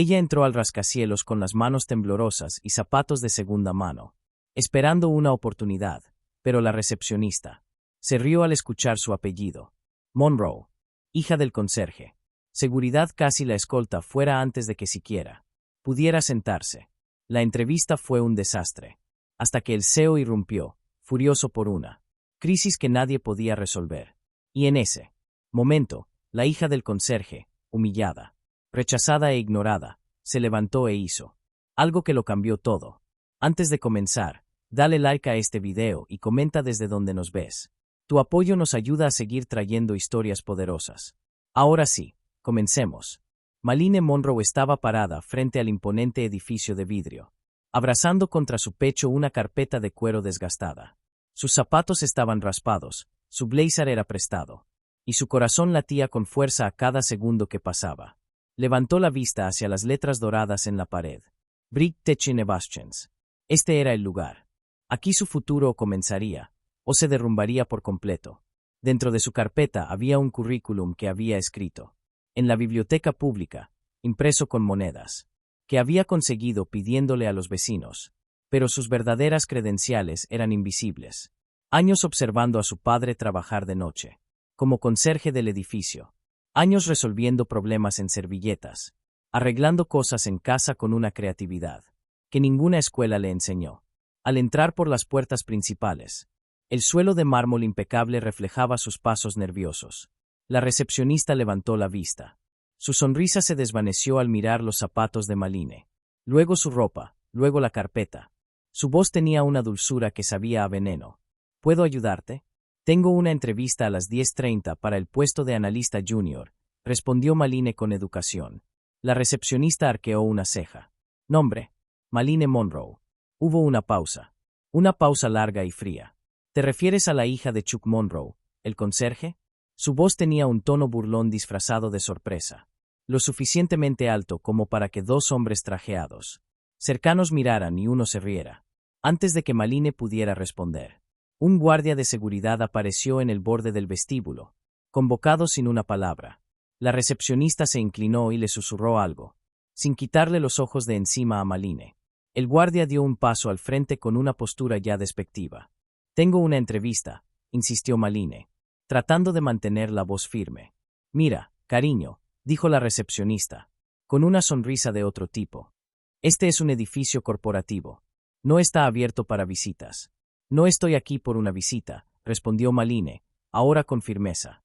Ella entró al rascacielos con las manos temblorosas y zapatos de segunda mano, esperando una oportunidad, pero la recepcionista se rió al escuchar su apellido. Monroe, hija del conserje. Seguridad casi la escolta fuera antes de que siquiera pudiera sentarse. La entrevista fue un desastre, hasta que el CEO irrumpió, furioso por una crisis que nadie podía resolver. Y en ese momento, la hija del conserje, humillada, rechazada e ignorada, se levantó e hizo algo que lo cambió todo. Antes de comenzar, dale like a este video y comenta desde donde nos ves. Tu apoyo nos ayuda a seguir trayendo historias poderosas. Ahora sí, comencemos. Maline Monroe estaba parada frente al imponente edificio de vidrio, abrazando contra su pecho una carpeta de cuero desgastada. Sus zapatos estaban raspados, su blazer era prestado, y su corazón latía con fuerza a cada segundo que pasaba. Levantó la vista hacia las letras doradas en la pared. Brick Techine Bastions. Este era el lugar. Aquí su futuro comenzaría, o se derrumbaría por completo. Dentro de su carpeta había un currículum que había escrito en la biblioteca pública, impreso con monedas, que había conseguido pidiéndole a los vecinos, pero sus verdaderas credenciales eran invisibles. Años observando a su padre trabajar de noche, como conserje del edificio. Años resolviendo problemas en servilletas, arreglando cosas en casa con una creatividad que ninguna escuela le enseñó. Al entrar por las puertas principales, el suelo de mármol impecable reflejaba sus pasos nerviosos. La recepcionista levantó la vista. Su sonrisa se desvaneció al mirar los zapatos de Maline. Luego su ropa, luego la carpeta. Su voz tenía una dulzura que sabía a veneno. ¿Puedo ayudarte? Tengo una entrevista a las 10:30 para el puesto de analista junior, respondió Maline con educación. La recepcionista arqueó una ceja. Nombre: Maline Monroe. Hubo una pausa. Una pausa larga y fría. ¿Te refieres a la hija de Chuck Monroe, el conserje? Su voz tenía un tono burlón disfrazado de sorpresa, lo suficientemente alto como para que dos hombres trajeados cercanos miraran y uno se riera. Antes de que Maline pudiera responder, un guardia de seguridad apareció en el borde del vestíbulo, convocado sin una palabra. La recepcionista se inclinó y le susurró algo, sin quitarle los ojos de encima a Maline. El guardia dio un paso al frente con una postura ya despectiva. Tengo una entrevista, insistió Maline, tratando de mantener la voz firme. Mira, cariño, dijo la recepcionista, con una sonrisa de otro tipo. Este es un edificio corporativo. No está abierto para visitas. No estoy aquí por una visita, respondió Maline, ahora con firmeza.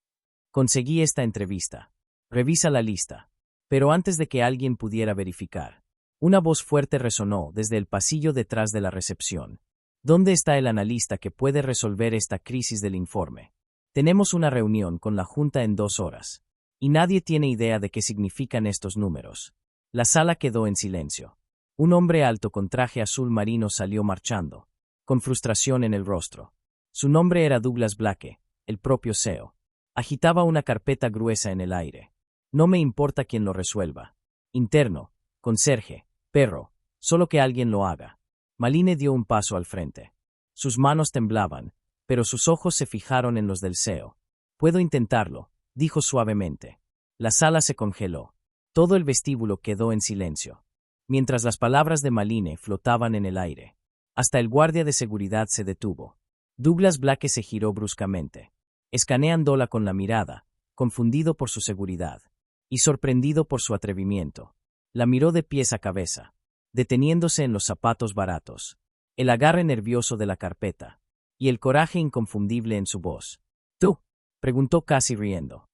Conseguí esta entrevista. Revisa la lista. Pero antes de que alguien pudiera verificar, una voz fuerte resonó desde el pasillo detrás de la recepción. ¿Dónde está el analista que puede resolver esta crisis del informe? Tenemos una reunión con la Junta en 2 horas. Y nadie tiene idea de qué significan estos números. La sala quedó en silencio. Un hombre alto con traje azul marino salió marchando, con frustración en el rostro. Su nombre era Douglas Blake, el propio CEO. Agitaba una carpeta gruesa en el aire. No me importa quién lo resuelva. Interno, conserje, perro, solo que alguien lo haga. Maline dio un paso al frente. Sus manos temblaban, pero sus ojos se fijaron en los del CEO. Puedo intentarlo, dijo suavemente. La sala se congeló. Todo el vestíbulo quedó en silencio, mientras las palabras de Maline flotaban en el aire. Hasta el guardia de seguridad se detuvo. Douglas Blake se giró bruscamente, escaneándola con la mirada, confundido por su seguridad y sorprendido por su atrevimiento. La miró de pies a cabeza, deteniéndose en los zapatos baratos, el agarre nervioso de la carpeta y el coraje inconfundible en su voz. ¿Tú?, preguntó casi riendo.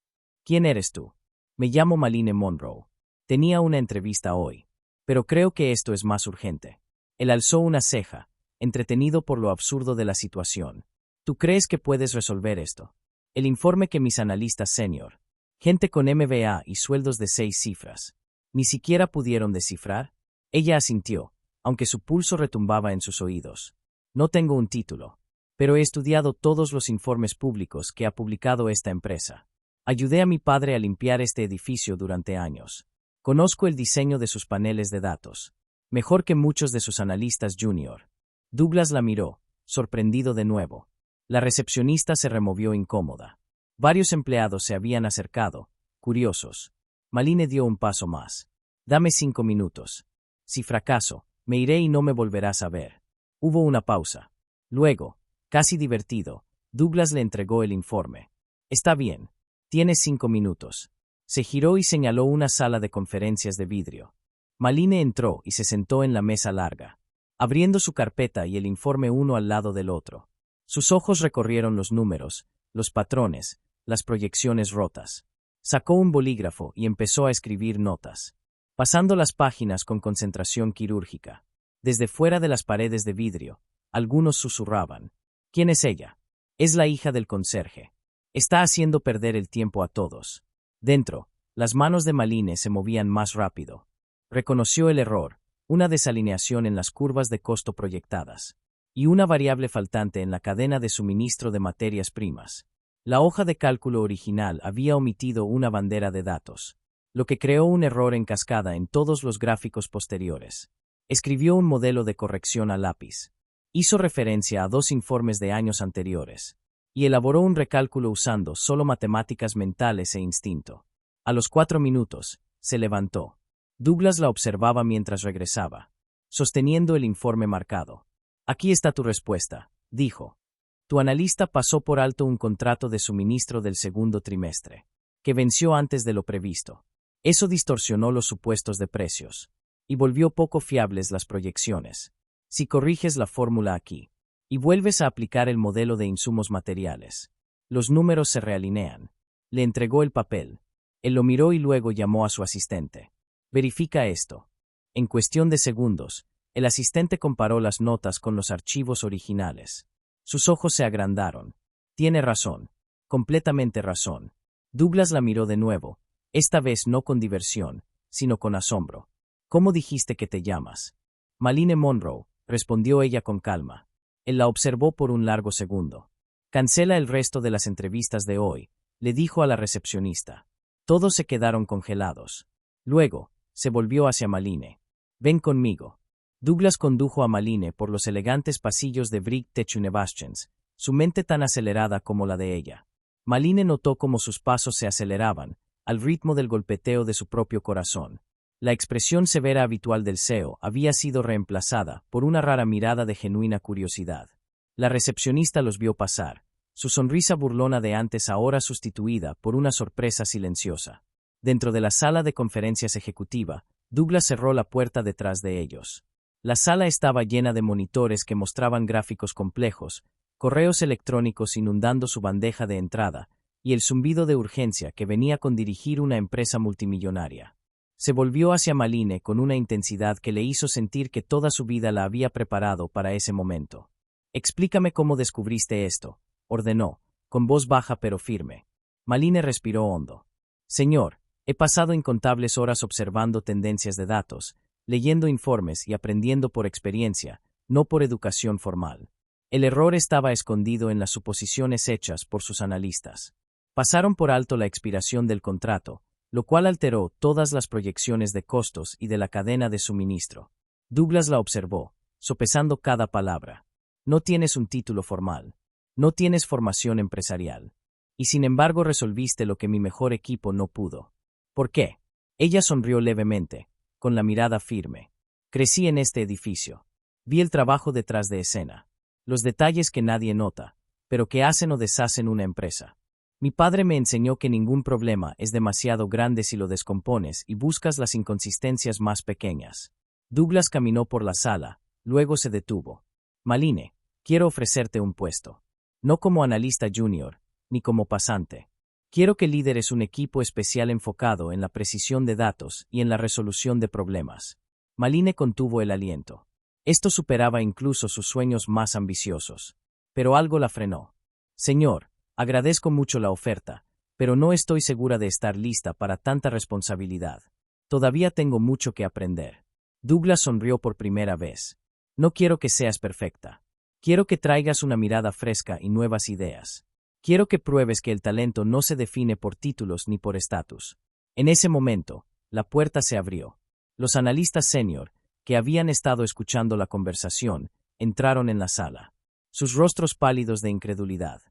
¿Quién eres tú? Me llamo Maline Monroe. Tenía una entrevista hoy, pero creo que esto es más urgente. Él alzó una ceja, entretenido por lo absurdo de la situación. ¿Tú crees que puedes resolver esto? El informe que mis analistas senior, gente con MBA y sueldos de 6 cifras, ni siquiera pudieron descifrar. Ella asintió, aunque su pulso retumbaba en sus oídos. No tengo un título, pero he estudiado todos los informes públicos que ha publicado esta empresa. Ayudé a mi padre a limpiar este edificio durante años. Conozco el diseño de sus paneles de datos, mejor que muchos de sus analistas junior. Douglas la miró, sorprendido de nuevo. La recepcionista se removió incómoda. Varios empleados se habían acercado, curiosos. Maline dio un paso más. Dame 5 minutos. Si fracaso, me iré y no me volverás a ver. Hubo una pausa. Luego, casi divertido, Douglas le entregó el informe. Está bien. Tienes 5 minutos. Se giró y señaló una sala de conferencias de vidrio. Malines entró y se sentó en la mesa larga, abriendo su carpeta y el informe uno al lado del otro. Sus ojos recorrieron los números, los patrones, las proyecciones rotas. Sacó un bolígrafo y empezó a escribir notas, pasando las páginas con concentración quirúrgica. Desde fuera de las paredes de vidrio, algunos susurraban. ¿Quién es ella? Es la hija del conserje. Está haciendo perder el tiempo a todos. Dentro, las manos de Malines se movían más rápido. Reconoció el error, una desalineación en las curvas de costo proyectadas, y una variable faltante en la cadena de suministro de materias primas. La hoja de cálculo original había omitido una bandera de datos, lo que creó un error en cascada en todos los gráficos posteriores. Escribió un modelo de corrección a lápiz. Hizo referencia a 2 informes de años anteriores, y elaboró un recálculo usando solo matemáticas mentales e instinto. A los 4 minutos, se levantó. Douglas la observaba mientras regresaba, sosteniendo el informe marcado. Aquí está tu respuesta, dijo. Tu analista pasó por alto un contrato de suministro del segundo trimestre, que venció antes de lo previsto. Eso distorsionó los supuestos de precios, y volvió poco fiables las proyecciones. Si corriges la fórmula aquí, y vuelves a aplicar el modelo de insumos materiales, los números se realinean. Le entregó el papel. Él lo miró y luego llamó a su asistente. Verifica esto. En cuestión de segundos, el asistente comparó las notas con los archivos originales. Sus ojos se agrandaron. Tiene razón. Completamente razón. Douglas la miró de nuevo, esta vez no con diversión, sino con asombro. ¿Cómo dijiste que te llamas? Malines Monroe, respondió ella con calma. Él la observó por un largo segundo. Cancela el resto de las entrevistas de hoy, le dijo a la recepcionista. Todos se quedaron congelados. Luego, se volvió hacia Malines. Ven conmigo. Douglas condujo a Malines por los elegantes pasillos de Brick Techunibaschens, su mente tan acelerada como la de ella. Malines notó cómo sus pasos se aceleraban, al ritmo del golpeteo de su propio corazón. La expresión severa habitual del CEO había sido reemplazada por una rara mirada de genuina curiosidad. La recepcionista los vio pasar, su sonrisa burlona de antes ahora sustituida por una sorpresa silenciosa. Dentro de la sala de conferencias ejecutiva, Douglas cerró la puerta detrás de ellos. La sala estaba llena de monitores que mostraban gráficos complejos, correos electrónicos inundando su bandeja de entrada, y el zumbido de urgencia que venía con dirigir una empresa multimillonaria. Se volvió hacia Malines con una intensidad que le hizo sentir que toda su vida la había preparado para ese momento. Explícame cómo descubriste esto, ordenó, con voz baja pero firme. Malines respiró hondo. Señor, he pasado incontables horas observando tendencias de datos, leyendo informes y aprendiendo por experiencia, no por educación formal. El error estaba escondido en las suposiciones hechas por sus analistas. Pasaron por alto la expiración del contrato, lo cual alteró todas las proyecciones de costos y de la cadena de suministro. Douglas la observó, sopesando cada palabra. No tienes un título formal. No tienes formación empresarial. Y sin embargo resolviste lo que mi mejor equipo no pudo. ¿Por qué? Ella sonrió levemente, con la mirada firme. Crecí en este edificio. Vi el trabajo detrás de escena. Los detalles que nadie nota, pero que hacen o deshacen una empresa. Mi padre me enseñó que ningún problema es demasiado grande si lo descompones y buscas las inconsistencias más pequeñas. Douglas caminó por la sala, luego se detuvo. Malines, quiero ofrecerte un puesto. No como analista junior, ni como pasante. Quiero que lideres un equipo especial enfocado en la precisión de datos y en la resolución de problemas. Malines contuvo el aliento. Esto superaba incluso sus sueños más ambiciosos. Pero algo la frenó. Señor, agradezco mucho la oferta, pero no estoy segura de estar lista para tanta responsabilidad. Todavía tengo mucho que aprender. Douglas sonrió por primera vez. No quiero que seas perfecta. Quiero que traigas una mirada fresca y nuevas ideas. Quiero que pruebes que el talento no se define por títulos ni por estatus. En ese momento, la puerta se abrió. Los analistas senior, que habían estado escuchando la conversación, entraron en la sala. Sus rostros pálidos de incredulidad.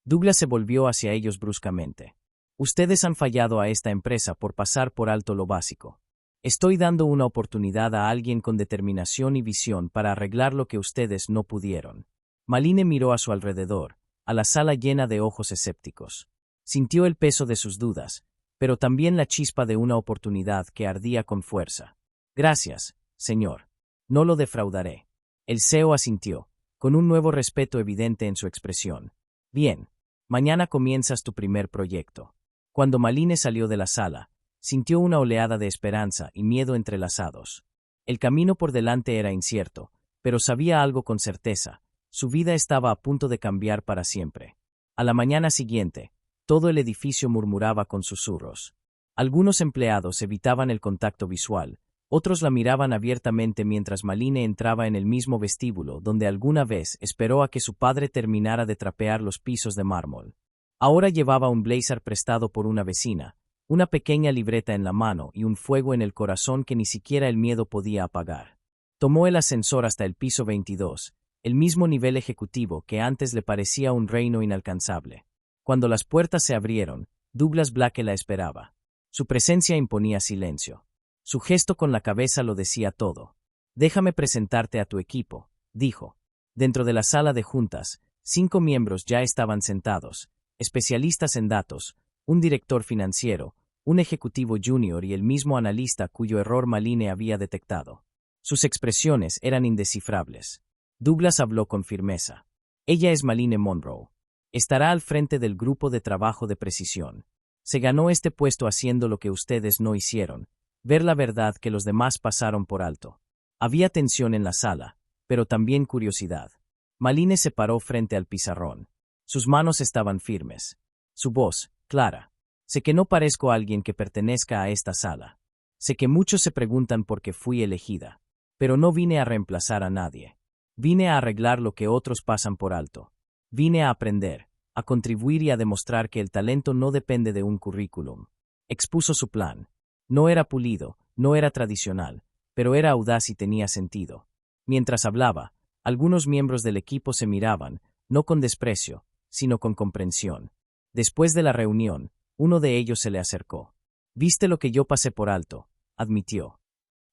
Douglas se volvió hacia ellos bruscamente. Ustedes han fallado a esta empresa por pasar por alto lo básico. Estoy dando una oportunidad a alguien con determinación y visión para arreglar lo que ustedes no pudieron. Malines miró a su alrededor, a la sala llena de ojos escépticos. Sintió el peso de sus dudas, pero también la chispa de una oportunidad que ardía con fuerza. Gracias, señor. No lo defraudaré. El CEO asintió, con un nuevo respeto evidente en su expresión. Bien, mañana comienzas tu primer proyecto. Cuando Malines salió de la sala, sintió una oleada de esperanza y miedo entrelazados. El camino por delante era incierto, pero sabía algo con certeza: su vida estaba a punto de cambiar para siempre. A la mañana siguiente, todo el edificio murmuraba con susurros. Algunos empleados evitaban el contacto visual, otros la miraban abiertamente mientras Malines entraba en el mismo vestíbulo donde alguna vez esperó a que su padre terminara de trapear los pisos de mármol. Ahora llevaba un blazer prestado por una vecina, una pequeña libreta en la mano y un fuego en el corazón que ni siquiera el miedo podía apagar. Tomó el ascensor hasta el piso 22, el mismo nivel ejecutivo que antes le parecía un reino inalcanzable. Cuando las puertas se abrieron, Douglas Blake la esperaba. Su presencia imponía silencio. Su gesto con la cabeza lo decía todo. «Déjame presentarte a tu equipo», dijo. Dentro de la sala de juntas, 5 miembros ya estaban sentados, especialistas en datos, un director financiero, un ejecutivo junior y el mismo analista cuyo error Malines había detectado. Sus expresiones eran indescifrables. Douglas habló con firmeza. «Ella es Malines Monroe. Estará al frente del grupo de trabajo de precisión. Se ganó este puesto haciendo lo que ustedes no hicieron, ver la verdad que los demás pasaron por alto». Había tensión en la sala, pero también curiosidad. Malines se paró frente al pizarrón. Sus manos estaban firmes. Su voz, clara. «Sé que no parezco a alguien que pertenezca a esta sala. Sé que muchos se preguntan por qué fui elegida. Pero no vine a reemplazar a nadie. Vine a arreglar lo que otros pasan por alto. Vine a aprender, a contribuir y a demostrar que el talento no depende de un currículum». Expuso su plan. No era pulido, no era tradicional, pero era audaz y tenía sentido. Mientras hablaba, algunos miembros del equipo se miraban, no con desprecio, sino con comprensión. Después de la reunión, uno de ellos se le acercó. «Viste lo que yo pasé por alto», admitió.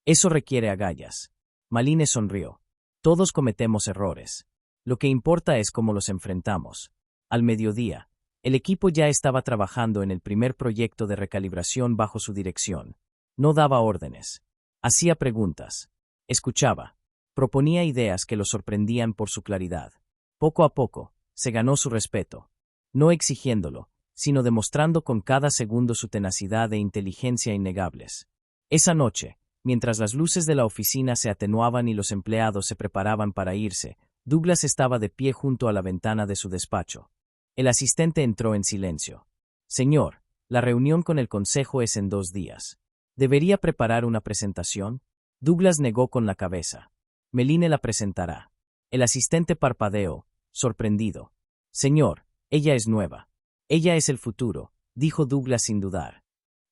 «Eso requiere agallas». Malines sonrió. «Todos cometemos errores. Lo que importa es cómo los enfrentamos». Al mediodía, el equipo ya estaba trabajando en el primer proyecto de recalibración bajo su dirección. No daba órdenes. Hacía preguntas. Escuchaba. Proponía ideas que lo sorprendían por su claridad. Poco a poco, se ganó su respeto. No exigiéndolo, sino demostrando con cada segundo su tenacidad e inteligencia innegables. Esa noche, mientras las luces de la oficina se atenuaban y los empleados se preparaban para irse, Douglas estaba de pie junto a la ventana de su despacho. El asistente entró en silencio. «Señor, la reunión con el consejo es en 2 días. ¿Debería preparar una presentación?». Douglas negó con la cabeza. «Malines la presentará». El asistente parpadeó, sorprendido. «Señor, ella es nueva. Ella es el futuro», dijo Douglas sin dudar.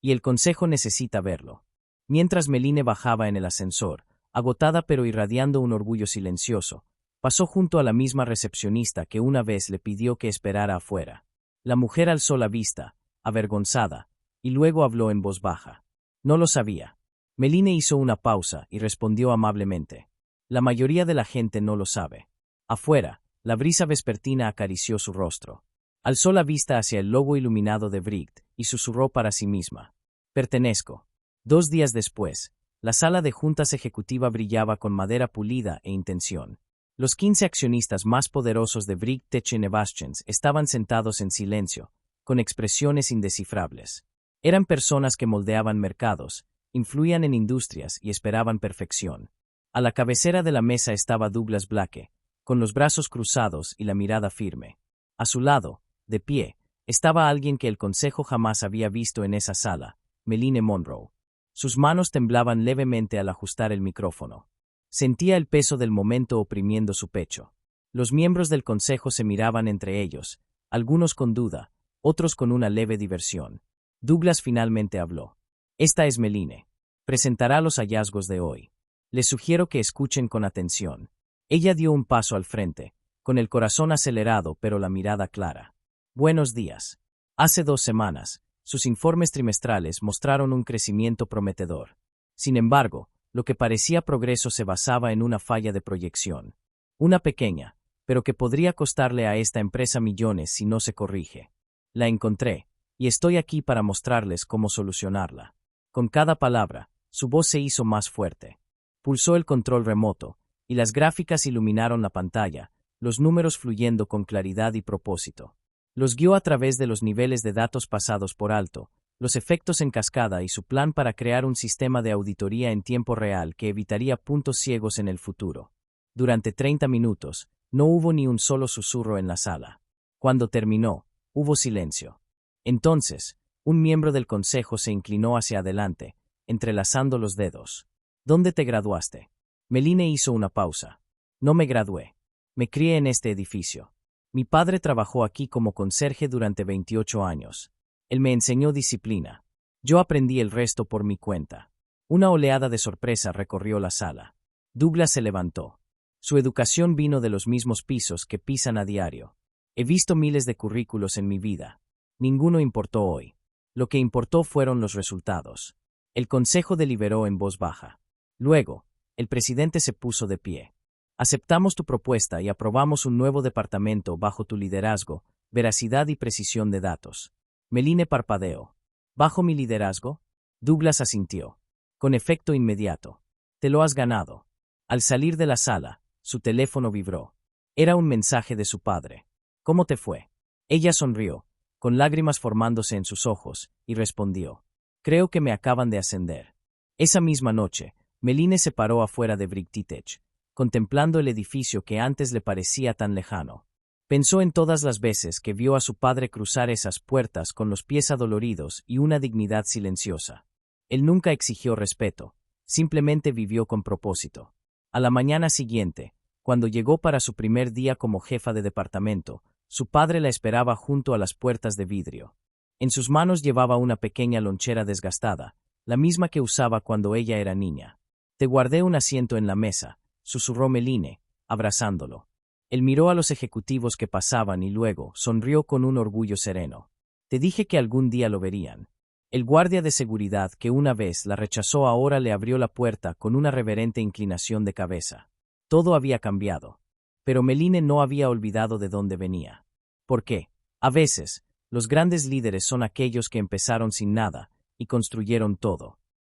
«Y el consejo necesita verlo». Mientras Malines bajaba en el ascensor, agotada pero irradiando un orgullo silencioso, pasó junto a la misma recepcionista que una vez le pidió que esperara afuera. La mujer alzó la vista, avergonzada, y luego habló en voz baja. «No lo sabía». Malines hizo una pausa y respondió amablemente. «La mayoría de la gente no lo sabe». Afuera, la brisa vespertina acarició su rostro. Alzó la vista hacia el logo iluminado de Bright y susurró para sí misma. «Pertenezco». 2 días después, la sala de juntas ejecutiva brillaba con madera pulida e intención. Los 15 accionistas más poderosos de Bright Tech Innovations estaban sentados en silencio, con expresiones indescifrables. Eran personas que moldeaban mercados, influían en industrias y esperaban perfección. A la cabecera de la mesa estaba Douglas Blake, con los brazos cruzados y la mirada firme. A su lado, de pie, estaba alguien que el consejo jamás había visto en esa sala, Malines Monroe. Sus manos temblaban levemente al ajustar el micrófono. Sentía el peso del momento oprimiendo su pecho. Los miembros del consejo se miraban entre ellos, algunos con duda, otros con una leve diversión. Douglas finalmente habló. «Esta es Malines. Presentará los hallazgos de hoy. Les sugiero que escuchen con atención». Ella dio un paso al frente, con el corazón acelerado pero la mirada clara. «Buenos días. Hace 2 semanas, sus informes trimestrales mostraron un crecimiento prometedor. Sin embargo, lo que parecía progreso se basaba en una falla de proyección. Una pequeña, pero que podría costarle a esta empresa millones si no se corrige. La encontré, y estoy aquí para mostrarles cómo solucionarla. Con cada palabra, su voz se hizo más fuerte. Pulsó el control remoto, y las gráficas iluminaron la pantalla, los números fluyendo con claridad y propósito. Los guió a través de los niveles de datos pasados por alto, los efectos en cascada y su plan para crear un sistema de auditoría en tiempo real que evitaría puntos ciegos en el futuro. Durante 30 minutos, no hubo ni un solo susurro en la sala. Cuando terminó, hubo silencio. Entonces, un miembro del consejo se inclinó hacia adelante, entrelazando los dedos. ¿Dónde te graduaste? Meline hizo una pausa. No me gradué. Me crié en este edificio. Mi padre trabajó aquí como conserje durante 28 años. Él me enseñó disciplina. Yo aprendí el resto por mi cuenta. Una oleada de sorpresa recorrió la sala. Douglas se levantó. Su educación vino de los mismos pisos que pisan a diario. He visto miles de currículos en mi vida. Ninguno importó hoy. Lo que importó fueron los resultados. El consejo deliberó en voz baja. Luego, el presidente se puso de pie. Aceptamos tu propuesta y aprobamos un nuevo departamento bajo tu liderazgo, veracidad y precisión de datos. Meline parpadeó. ¿Bajo mi liderazgo? Douglas asintió. Con efecto inmediato. Te lo has ganado. Al salir de la sala, su teléfono vibró. Era un mensaje de su padre. ¿Cómo te fue? Ella sonrió, con lágrimas formándose en sus ojos, y respondió. Creo que me acaban de ascender. Esa misma noche, Meline se paró afuera de Bricktitech, contemplando el edificio que antes le parecía tan lejano. Pensó en todas las veces que vio a su padre cruzar esas puertas con los pies adoloridos y una dignidad silenciosa. Él nunca exigió respeto, simplemente vivió con propósito. A la mañana siguiente, cuando llegó para su primer día como jefa de departamento, su padre la esperaba junto a las puertas de vidrio. En sus manos llevaba una pequeña lonchera desgastada, la misma que usaba cuando ella era niña. Te guardé un asiento en la mesa, susurró Meline, abrazándolo. Él miró a los ejecutivos que pasaban y luego sonrió con un orgullo sereno. Te dije que algún día lo verían. El guardia de seguridad que una vez la rechazó ahora le abrió la puerta con una reverente inclinación de cabeza. Todo había cambiado. Pero Meline no había olvidado de dónde venía. ¿Por qué? A veces, los grandes líderes son aquellos que empezaron sin nada y construyeron todo.